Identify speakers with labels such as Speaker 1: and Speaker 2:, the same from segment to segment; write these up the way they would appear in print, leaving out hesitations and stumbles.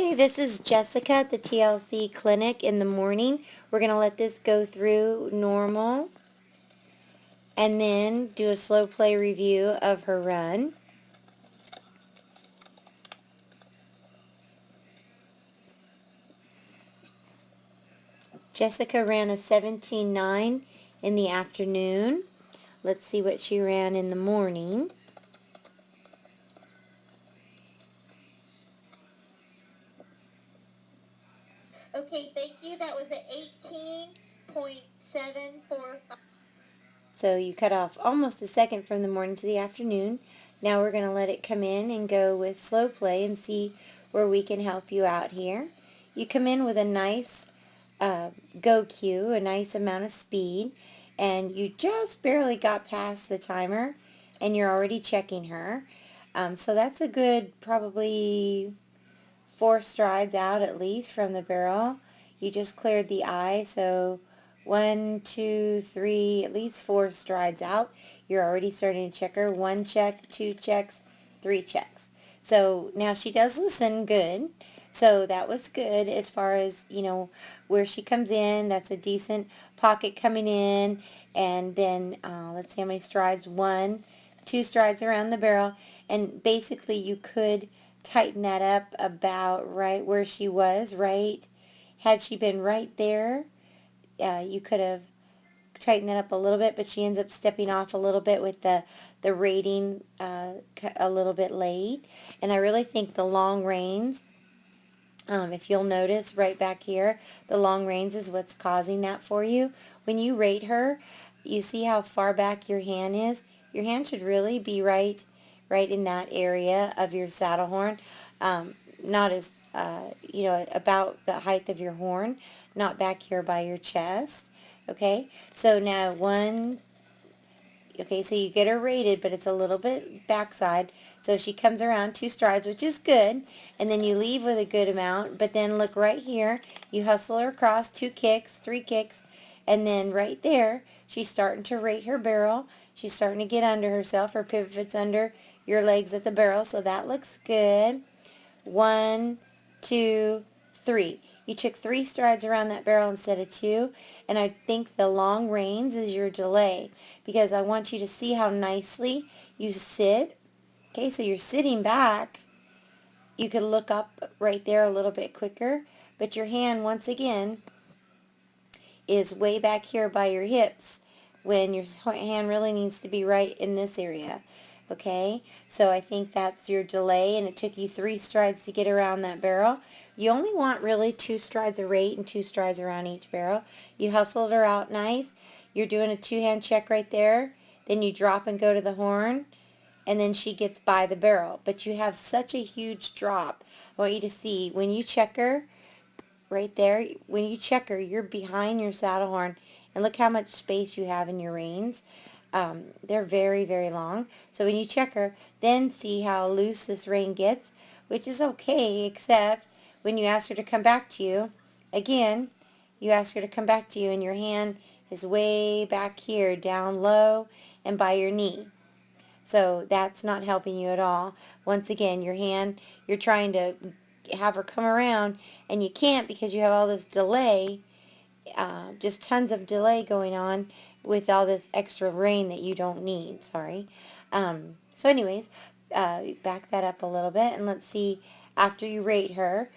Speaker 1: Okay, this is Jessica at the TLC clinic in the morning. We're going to let this go through normal and then do a slow play review of her run. Jessica ran a 17:9 in the afternoon. Let's see what she ran in the morning.
Speaker 2: Okay, thank you. That was an 18.745.
Speaker 1: So you cut off almost a second from the morning to the afternoon. Now we're going to let it come in and go with slow play and see where we can help you out here. You come in with a nice go cue, a nice amount of speed, and you just barely got past the timer and you're already checking her. So that's a good probably 4 strides out at least from the barrel. You just cleared the eye, so 1, 2, 3, at least 4 strides out. You're already starting to check her. 1 check, 2 checks, 3 checks. So now she does listen good. So that was good as far as, where she comes in. That's a decent pocket coming in. And then let's see how many strides. 1, 2 strides around the barrel. And basically you could tighten that up about right where she was, right? Had she been right there, you could have tightened that up a little bit, but she ends up stepping off a little bit with the rating a little bit late. And I really think the long reins, if you'll notice right back here, the long reins is what's causing that for you. When you rate her, you see how far back your hand is? Your hand should really be right in that area of your saddle horn, not as, about the height of your horn, not back here by your chest. Okay, so now okay, so you get her rated, but it's a little bit backside. So she comes around 2 strides, which is good, and then you leave with a good amount, but then look right here, you hustle her across 2 kicks, 3 kicks, and then right there, she's starting to rate her barrel. She's starting to get under herself. Her pivot fits under your legs at the barrel, so that looks good. 1, 2, 3. You took 3 strides around that barrel instead of 2, and I think the long reins is your delay, because I want you to see how nicely you sit. Okay, so you're sitting back. You could look up right there a little bit quicker, but your hand, once again, is way back here by your hips when your hand really needs to be right in this area. Okay, so I think that's your delay, and it took you 3 strides to get around that barrel. You only want really 2 strides of rate and 2 strides around each barrel. You hustled her out nice. You're doing a 2-hand check right there. Then you drop and go to the horn, and then she gets by the barrel. But you have such a huge drop. I want you to see when you check her right there. When you check her, you're behind your saddle horn, and look how much space you have in your reins. They're very, very long. So when you check her, then see how loose this rein gets, which is okay, except when you ask her to come back to you, again, you ask her to come back to you, and your hand is way back here, down low and by your knee. So that's not helping you at all. Once again, your hand, you're trying to have her come around, and you can't because you have all this delay, just tons of delay going on with all this extra rain that you don't need. Sorry. So anyways, back that up a little bit, and let's see, after you rate her,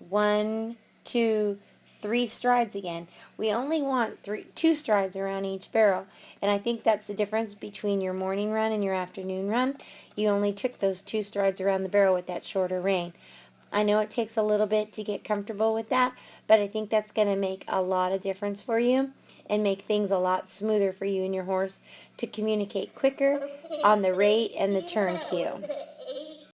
Speaker 1: 1, 2, 3 strides again. We only want 2 strides around each barrel, and I think that's the difference between your morning run and your afternoon run. You only took those 2 strides around the barrel with that shorter rein. I know it takes a little bit to get comfortable with that, but I think that's going to make a lot of difference for you and make things a lot smoother for you and your horse to communicate quicker on the rate and the turn cue.